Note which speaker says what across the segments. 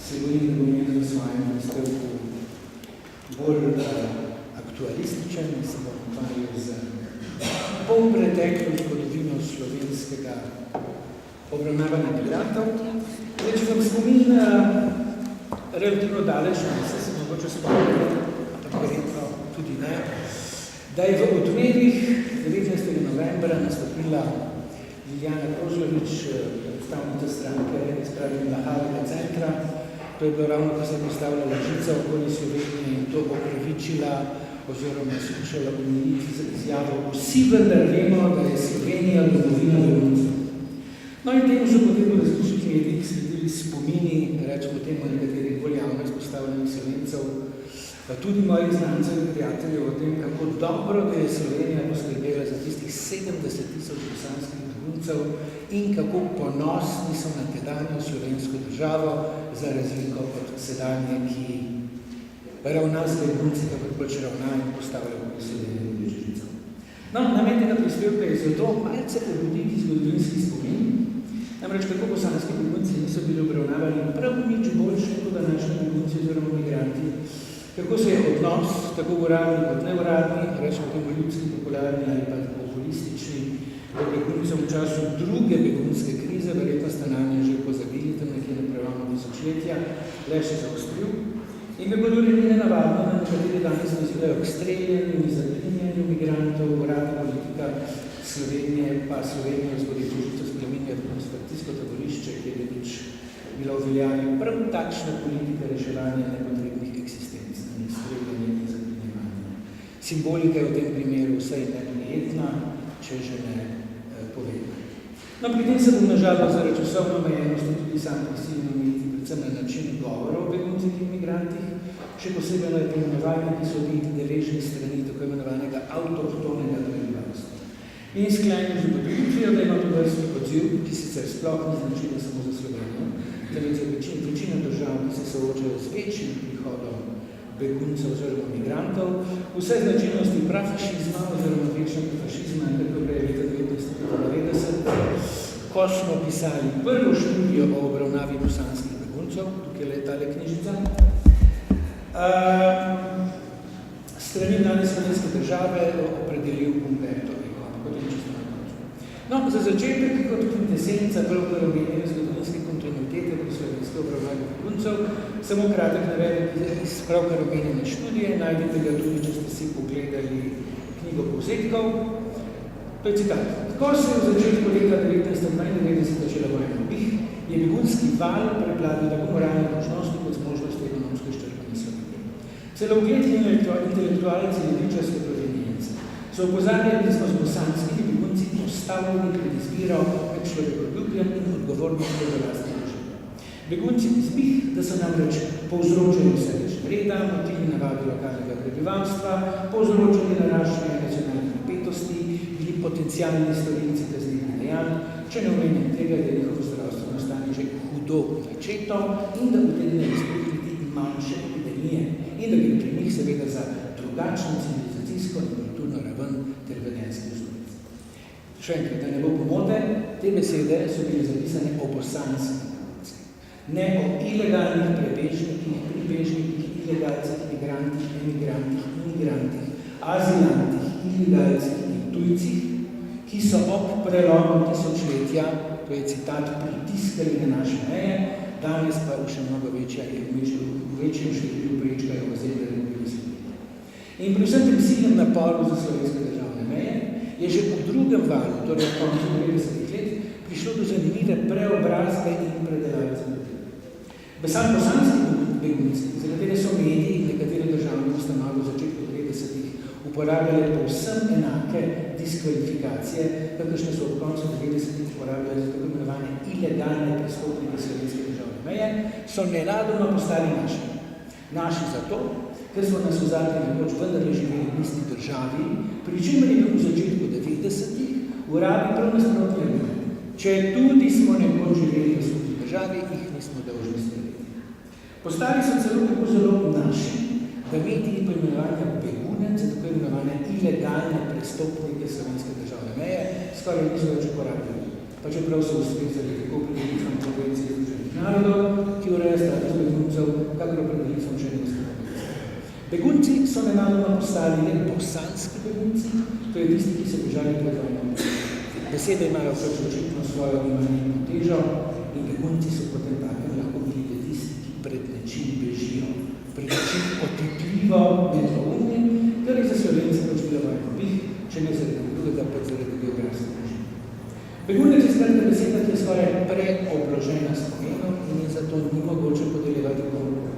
Speaker 1: se bojim, da bom jaz v svojem prispevku bolj aktualističen in se bom ukvarjal z polpreteklo zgodovino slovenskega obravnavanja migrantov. Zdaj, če vam spomin relativno daleč, se mogoče spomnil, ampak verjetno tudi ne, da je v odmevih 19. novembra nastopila Liljana Kozlovič, predstavnica stranke Spravljena Havega centra. To je bilo ravno, ko se je postavila žica okoli Slovenije in to opravičila oziroma skušala umiriti za izjavo. Vsi vendar vemo, da je Slovenija domovina beguncev. No in temu so potem v različnih medijih sledili spomini, rečemo temu nekaterih bolj javno izpostavljenih Slovencev, pa tudi mojih znancev in prijateljev o tem, kako dobro, da je Slovenija poskrbela za tistih 70,000 bosanskih beguncev in kako ponosni so na tedanjo slovensko državo, za razliko od sedanje, ki ravna z begunci, kako pač ravna in postavlja v Sloveniji v Bežico. No, namen tega prispevka je zato malce obuditi zgodovinski spomin, namreč kako bosanski begunci niso bili obravnavani prav nič boljše kot današnji begunci oziroma migranti, kako se je odnos, tako uradni kot neuradni, rečemo temu ljudski, popularni ali pa populistični, do beguncev v času druge begunske krize, verjetno ste na nje že pozabili, tam nekje na prelomu tisočletja, le še zaostril. In kako tudi ni nenavadno, da nekateri danes nazivajo k streljanju in zaplinjanju migrantov, uradna politika Slovenije, pa Slovenijo zgodi Božico spreminja v konspiracijsko taborišče, kjer je nič bila v veljavi prav takšna politika reševanja nepotrebnih eksistenc, streljanja in zaplinjevanja. Simbolika je v tem primeru vsaj neprijetna, če že ne povedna. No, pri tem se bom nažalost zaradi časovno omejenosti tudi sam prisilno omejiti predvsem na način govora o beguncih in migrantih, še posebej na poimenovanje, ki so biti deležni strani tako imenovanega avtohtonega prebivalstva. In sklenil z ugotovitvijo, da ima to vrstni odziv, ki sicer sploh ni značilna samo za Slovenijo, temveč za večino držav, ki se soočajo z večjim prihodom beguncev oziroma migrantov, vse značilnosti prafašizma oziroma večnega fašizma, kako je leta 1990, ko smo pisali prvo študijo o obravnavi bosanskih beguncev, tukaj je tale knjižica, strani danes slovenske države opredelil Umberto Eco, kot je čisto na koncu. No, za začetek, kot kvintesenca pravkar omenjene zgodovinske kontinuitete pri slovenske obravnavi beguncev, samo kratek navedek iz pravkar omenjene študije, najdete ga tudi, če ste si pogledali knjigo povzetkov. To je citat. Ko se v začetku leta 1992 začela vojna obih, je begunski val preplavil tako moralne možnosti kot zmožnosti ekonomske izčrpanja Slovenije. Celo ugledni intelektualci levičarske provenience so opozarjali, da smo z bosanskimi begunci postavljeni pred izbiro med človekoljubjem in odgovornostjo za lastne družine. Begunci izbih, da so namreč povzročili vse več reda, motili navadi lokalnega prebivalstva, povzročili naraščanje nacionalnih napetosti, bili potencialni storilci kaznivih dejanj, če ne omenjam tega, da je njihovo zdravstveno stanje že hudo načeto in da utegne izpustiti manjše epidemije in da gre pri njih seveda za drugačno civilizacijsko in kulturno raven ter vedenjske vzorce. Še enkrat, da ne bo pomote, te besede so bile zapisane o bosanskih beguncih, ne o ilegalnih prebežnikih, pribežnikih, ilegalcih, migrantih, emigrantih, imigrantih, azilantih, ilegalcih in tujcih, ki so ob prelomu tisočletja, to je citat, pritiskali na naše meje, danes pa v še mnogo večjem številu prečkajo ozemlje Republike Slovenije. In pri vsem tem silnem naporu za slovenske državne meje je že v drugem valu, torej v koncu 90 let, prišlo do zanimive preobrazbe in predelave zadev. Bosanski begunci, za katere so mediji in nekatere državne ustanove v začetku 90-ih uporabljale povsem enake diskvalifikacije, kakršne so v koncu 90-ih uporabljale za tako imenovane ilegalne prestopnike slovenske državne meje, so nenadoma postali naši. Naši zato, ker smo nas v zadnji nekoč vendarle živeli v isti državi, pri čemer je bil v začetku 90-ih v rabi prav nasprotne ljudi. Če tudi smo nekoč živeli v skupni državi, jih nismo dolžni sprejeti. Postali so celo tako zelo naši, da mediji poimenovanja begunec, tako imenovane ilegalne prestopnike slovenske državne meje, skoraj niso več uporabljali. Pa čeprav so ustrezali tako opredelitvam kot konvencije Združenih narodov, ki ureja status beguncev, kakor opredelitvam Ženevske konvencije. Begunci so nenadoma postali le bosanski begunci, to je tisti, ki so bežali pred vojno. Besede imajo pač očitno svojo imanentno težo in begunci so potem takem lahko bili tisti, ki pred nečim bežijo, pred nečim otepljivo nedvoumnim, kar je za Slovence pač bila vojno bih, če ne zaradi drugega, pa zaradi geografske režime. Begunec je skratka beseda, ki je skoraj preobložena s pomenom in je zato ni mogoče podeljevati komu.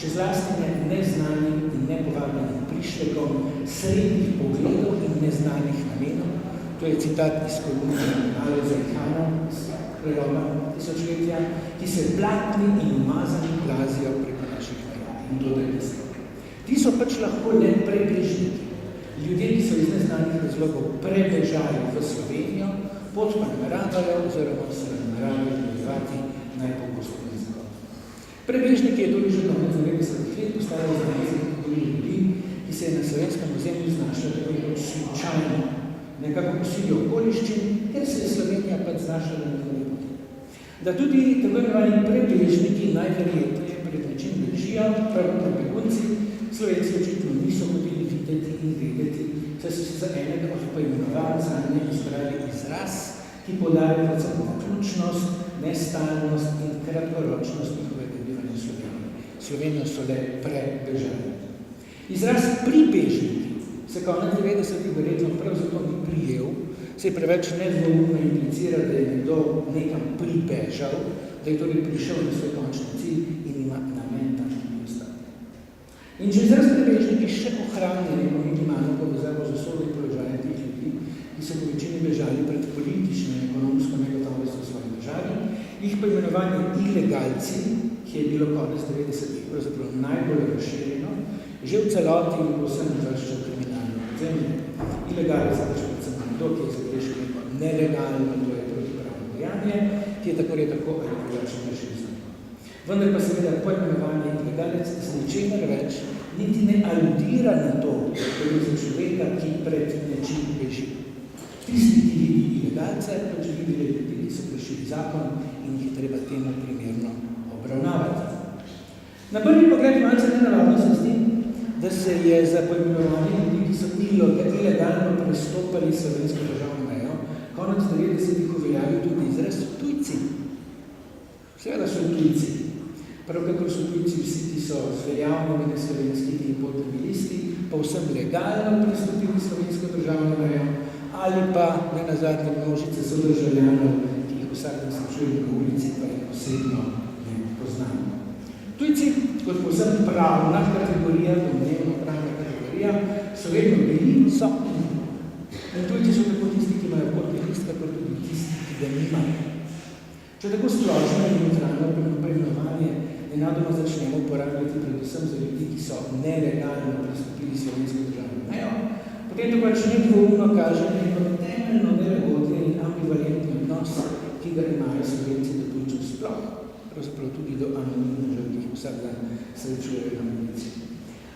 Speaker 1: Še zlasti neznanim in nepovabljenim prišlekom srednjih pogledov in neznanih namenov. To je citat iz kolumne Alojza Ihana iz preloma tisočletja, ki se blatni in umazani plazijo preko naših meja in dodajo misli. Ti so pač lahko le prebežniki. Ljudje, ki so iz neznanih razlogov prebežali v Slovenijo, pot pa nameravajo oziroma se nameravajo nadaljevati najpogosteje jezikom. Prebežniki je tudi že konec 90 let postavili za kategorijo ljudi, ki se je na slovenskem ozemlju znašla tako slučajno, nekako posili okoliščin, ker se je Slovenija pač znašla na njihovi poti. Da tudi tako imenovani prebežniki najverjetneje pred nečim bežijo, prav kot begunci, Slovenci očitno niso hoteli videti in vedeti, saj so si za enega od poimenovanj zanje izbrali izraz, ki poudarja predvsem naključnost, nestalnost in kratkoročnost njihovega bivanja v Sloveniji. Slovenijo so le prebežali. Izraz pribežniki se konec 90-ih verjetno prav zato ni prijel, se je preveč nedvoumno implicira, da je nekdo nekam pribežal, da je torej prišel na svoj končni cilj in ima namen tam tudi ostati. In če izraz prebežniki še ohranjali minimalno povezavo z osodnim položajem teh ljudi, ki so po večini bežali pred politično in ekonomsko negotovostjo v svoji državi, jih poimenovanje ilegalci, ki je bilo konec 90-ih pravzaprav najbolj razširjeno, že v celoti in povsem zaščo kriminalno podzemlje. Ilegalci so pač predvsem nekdo, ki je zagrešil neko nelegalno, to je protipravno dejanje, ki je tako ali drugače rešil zakon. Vendar pa seveda poimenovanje ilegalec z ničemer več niti ne aludira na to, da je za človeka, ki pred nečim beži. Tisti, ki vidi ilegalce, pač videli ljudi, ki so kršili zakon in jih je treba temu primerno obravnavati. Na prvi pogled malce nenavadno se zdi, da se je za poimenovanje ljudi, ki so ilegalno prestopali slovensko državno mejo, konec 90-ih uveljavil tudi izraz tujci. Seveda so tujci. Prav kakor so tujci vsi, ki so z veljavnimi neslovenskimi potnimi listi, povsem legalno prestopili slovensko državno mejo, ali pa ne nazadnje množice sodržavljanov, ki jih vsak dan srečujejo na ulici, pa jih osebno ne poznamo. Tujci, kot povsem pravna kategorija, domnevno pravna kategorija, so vedno bili, so. In tujci so tako tisti, ki imajo potni list, kakor tudi tisti, ki ga nimajo. Če tako splošno in neutralno poimenovanje nenadoma začnemo uporabljati predvsem za ljudi, ki so nelegalno pristopili slovensko državno mejo, potem to pač nedvoumno kaže neko temeljno nelagodje in ambivalentni odnos, ki ga imajo Slovenci do tujcev sploh, pravzaprav tudi do anonimnežev, ki jih vsak dan srečujejo na ulici.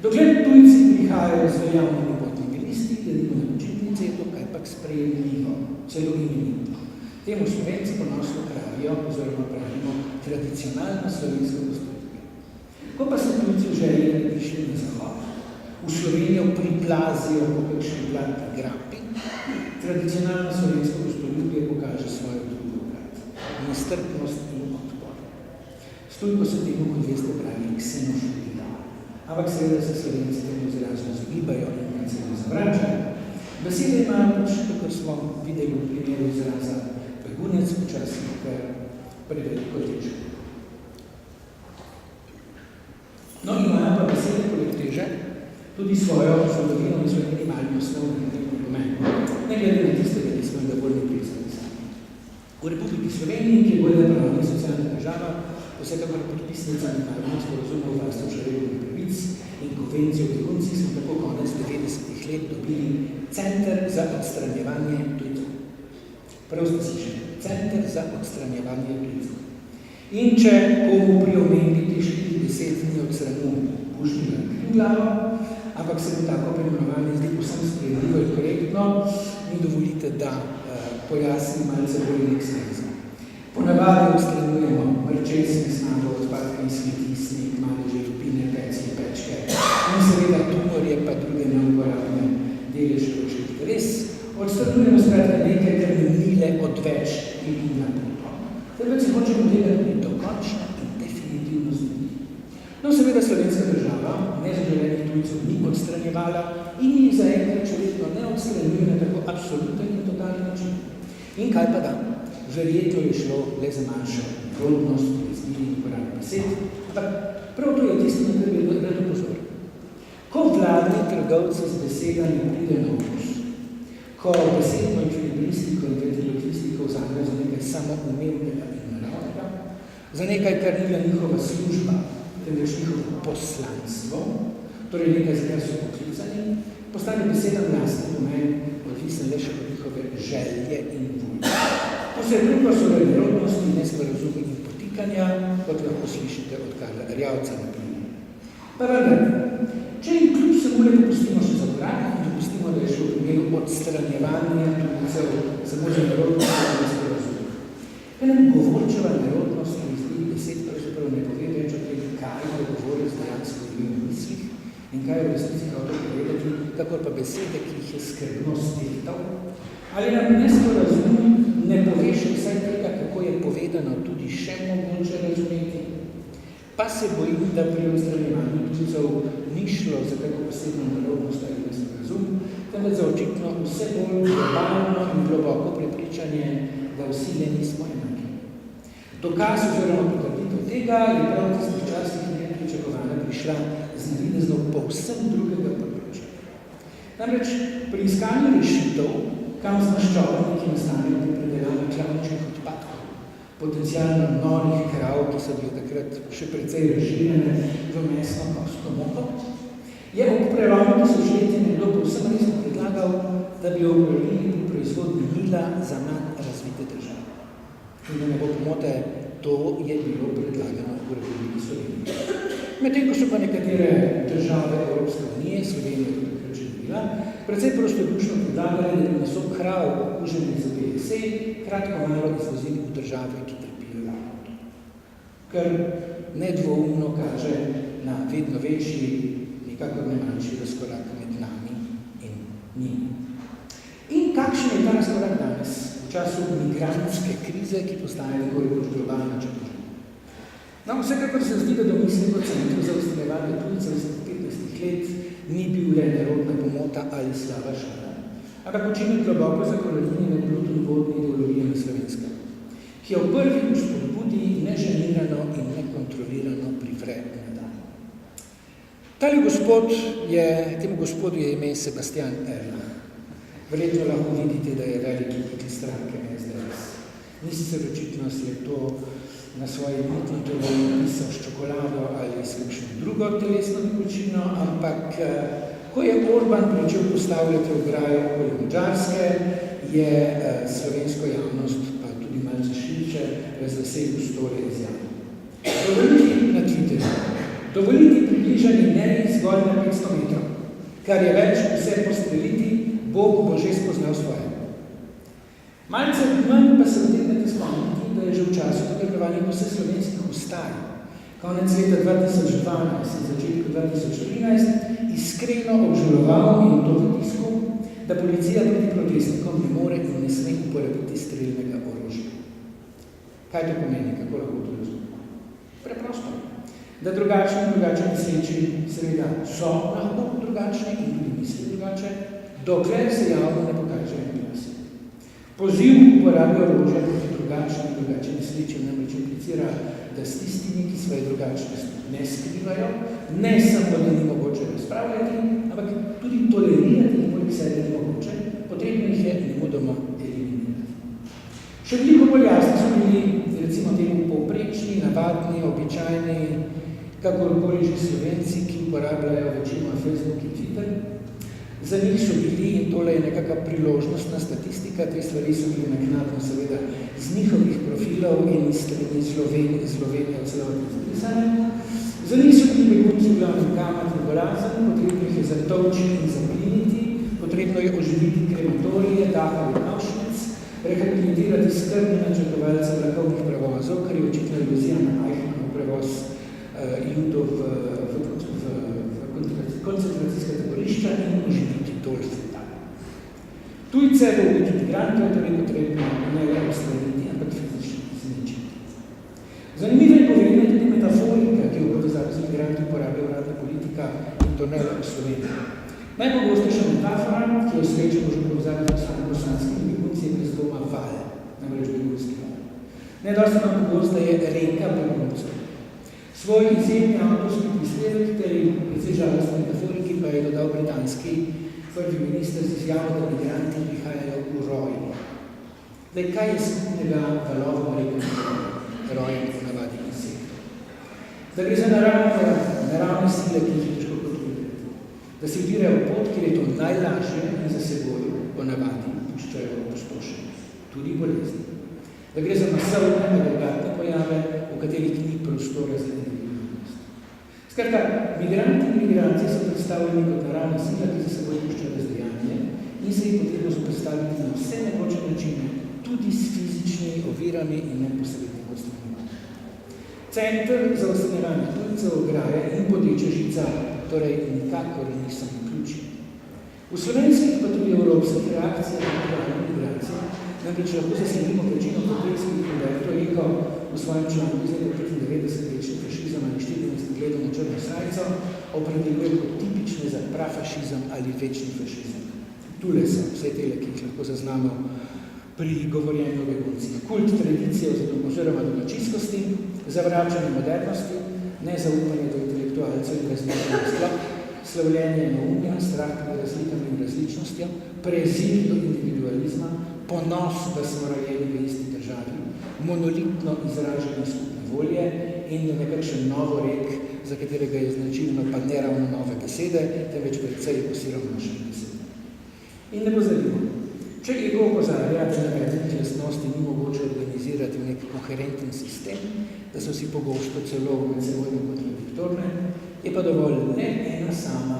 Speaker 1: Dokler tujci prihajajo z veljavnimi potnimi listi, da nimo na počitnice, je to kajpak sprejemljivo, celo imenitno. Temu Slovenci ponosno pravijo, oziroma pravimo, tradicionalno slovensko gostoljubje. Ko pa se tujci v želji, da prišli na zahod, v Slovenijo priplazijo po kakšni blatni grapi, tradicionalno slovensko gostoljubje pokaže svojo drugo plat, nestrpnost in odpor. Stujko se temu, kot veste, pravi ksenofobija. Ampak seveda se Slovenci temu izrazno zagibajo in na celo zavračajo. Besede imajo pač, kakor smo videli v primeru izraza begunec, včasih preveliko teže. No, imajo pa besede poleg teže tudi svojo zgodovino in svoj minimalni osnovni pomen. Ne glede na tistega, ki smo ga bolj neprezali sami. V Republiki Sloveniji, ki je bolj pravna in socialna država, vsekakor podpisnica mednarodnih sporazumov o varstvu človekovih pravic in konvencijo o beguncih, smo tako konec 90-ih let dobili Center za odstranjevanje tujcev. Prav ste slišali, Center za odstranjevanje tujcev. In če komu pri omembi tih 10 dni od sramu pušnila glavo, ampak se mu tako preimenovanje zdi povsem sprejemljivo in korektno, mi dovolite, da pojasnim malce bolj nek smisel. Ponavadi odstranjujemo proces, nesnabo, odpadke in smeti, sneg, maleže, lupine, peci, pečke in seveda tumorje pa druge neuporabne deleže ročnih teles. Odstranujemo skratka nekaj, kar minile odveč in na puto. Zdaj se hočemo tega tudi dokončno in definitivno zmeniti. No, seveda slovenska država nezaželenih tujcev ni odstranjevala in jih zaenkrat verjetno ne odstranjuje na tako absoluten in totalni način. In kaj pa da? Verjetno je šlo le za manjšo rodnost, izbili in uporabni besed, ampak prav to je tisto, na kar je rad upozor. Ko vladni trgovci z besedami pride na okus, ko besedno ekvilibristiko in ventriloquistiko vzamejo za nekaj samoumevnega in naravnega, za nekaj, kar ni njihova služba, temveč njihovo poslanstvo, torej nekaj, za kar so poklicani, postane beseda vlastni pomen, odvisen le še od njihove želje in volje. Vse drugo so nerodnosti, nesporazumi in potikanja, kot lahko slišite od Karla Erjavca, na primer. Pa vendar, če jim kljub samo ne popustimo še za korak in dopustimo, da je šlo v primeru odstranjevanja tujcev samo za nerodnost in nesporazum. Enem govorčeva nerodnost in izgled besed pravzaprav ne pove več o tem, kaj je govoril z dejansko v mislih in kaj je v resnici hotel povedati, kakor pa besede, ki jih je skrbno stehtal, ali nam nesporazum ne pove še vsaj tega, kako je povedano tudi še mogoče razumeti. Pa se bojim, da pri odstranjevanju tujcev ni šlo za kako posebno nerodnost ali nesporazum, temveč za očitno vse bolj globalno in globoko prepričanje, da vsi le nismo enaki. Dokaz oziroma potrditev tega je prav v tistih časih nepričakovana prišla z navidezno povsem drugega področja. Namreč pri iskanju rešitev, kam z maščobami, ki nastanejo pri predelavi klavničnih odpadkov, potencialno norih krav, ki so bili takrat še precej razžirjene v mesno kostno moko, je ob prelomu tisočletja nekdo povsem resno predlagal, da bi obrolili pri proizvodnji mila za manj razvite države. In da ne bo pomote, to je bilo predlagano v Republiki Sloveniji. Medtem ko so pa nekatere države Evropske unije, Slovenija tudi takrat že bila, precej prostodušno predlagali, da bi meso krav okuženih za BSE kratko malo izvozili v države, ki trpijo lakoto. Kar nedvoumno kaže na vedno večji, nikakor ne manjši razkorak med nami in njimi. In kakšen je ta razkorak danes, v času migrantske krize, ki postaje nekoliko globalna, če to želimo? No, vsekakor se zdi, da domisli v centru za odstranjevanje tujcev iz 15 let ni bil le nerodna pomota ali slaba šala, ampak učinek globoko zakorenjene brutovodne ideologije na slovenska, ki jo prvi vzpodbudi neženirano in nekontrolirano privre na dan. Temu gospodu je ime Sebastian Erla. Verjetno lahko vidite, da je veliki tudi stranke SDS. Ni sicer očitno si je to na svoji bitni telo napisal s čokolado ali s kakšno drugo telesno tekočino, ampak ko je Orban pričel postavljati ograjo okoli Madžarske, je slovensko javnost, pa tudi malce širše, razveselil s tole izjavo. Dovoliti na Twitterju, dovoliti približanje Neji zgolj na 500 metrov, kar je več vse postreliti, Bog bo že spoznal svoje. Malce manj pa se vdebnete spomniti, da je že v času takratovanih vse slovenskih ustaj, konec leta 2012 in začetku 2013, iskreno obžaloval in to v tisku, da policija proti protestnikom ne more in ne sme uporabiti strelnega orožja. Kaj to pomeni, kako lahko to razumemo? Preprosto. Da drugačni in drugačni misleči seveda so lahko drugačni in tudi misli drugače, dokler se javno ne pokaže na glas. Poziv uporabe orožja proti drugačni in drugačni misleči namreč implicira, da s tistimi, ki svoje drugačnosti ne skrivajo, ne samo, da ni mogoče razpravljati, ampak tudi tolerirati in poleg sebe ni mogoče, potrebno jih je nemudoma eliminirati. Še veliko bolj jasni so bili, recimo temu povprečni, navadni, običajni, kakorkoli že Slovenci, ki uporabljajo večino Facebook in Twitter. Za njih so bili, in tole je nekakva priložnostna statistika, te stvari so bili naknadno seveda z njihovih profilov in iz strani Slovenije v celotni izbrisane. Za njih so bili begunci v glavnem kamat in borazen, potrebno jih je zatovčiti in zapliniti, potrebno je oživiti krematorije, Dachau in Auschwitz, rehabilitirati skrbne načrtovalce vlakovnih prevozov, kar je očitno iluzija na Judov v koncentracijska taborišča in oživiti Dolfeta. Tujce v obliki migrantov je torej potrebno ne le odstraniti, ampak fizično izničiti. Zanimiva in povedna je tudi metaforika, ki v povezavi z migranti uporablja uradna politika in to ne le v Sloveniji. Najpogostejša metafora, ki jo srečamo že v povezavi z bosanskimi begunci, je brez doma val, namreč begunski val. Nedosti nam pogosta je reka beguncev. Svoj izjemni avtorski prispevek tej precej žalostni metaforiki pa je dodal britanski prvi minister z izjavo, da migranti prihajajo v roj. Zdaj, kaj je skupnega valovom rekom rojem po navadi insektov? Da gre za naravne sile, ki jih je težko kontrolirati. Da se vdirajo pot, kjer je to najlažje in za seboj po navadi puščajo opustošenje, tudi bolezni. Da gre za masovne agregatne pojave, v katerih ni prostora za individualnost. Skratka, migranti in migranci so predstavljeni kot naravna sila, ki za seboj pušča razdejanje in se jih potrebno predstaviti na vse nemočne načine, tudi s fizičnimi ovirami in neposrednim odstranjevanjem. Center za odstranjevanje tujcev, ograje in bodeče žica torej nikakor niso vključeni. V slovenskih pa tudi evropskih reakcijah na pripravljanje migracije namreč lahko zasledimo večino hotelskih projektov v svojem članku iz leta 95-letni fašizem ali 14 gledov na črno srajco opredeljuje kot tipične za prafašizem ali večni fašizem. Tule so vse tele, ki jih lahko zaznamo pri govorjenju o beguncih. Kult tradicije oziroma domačijskosti, zavračanje modernosti, nezaupanje do intelektualcev in različnosti, slavljenje neumja, strah pred razlikami in različnostjo, prezir do individualizma, ponos, da smo rojeni v isti državi, monolitno izražanje skupne volje in nekakšen novo rek, za katerega je značilno pa ne ravno nove besede, temveč predvsej osiromašene besede. In ne pozabimo, če ego opozarja, da navednih lastnosti ni mogoče organizirati v nek koherenten sistem, da so si pogosto celo medsebojno kontradiktorne, je pa dovolj ne ena sama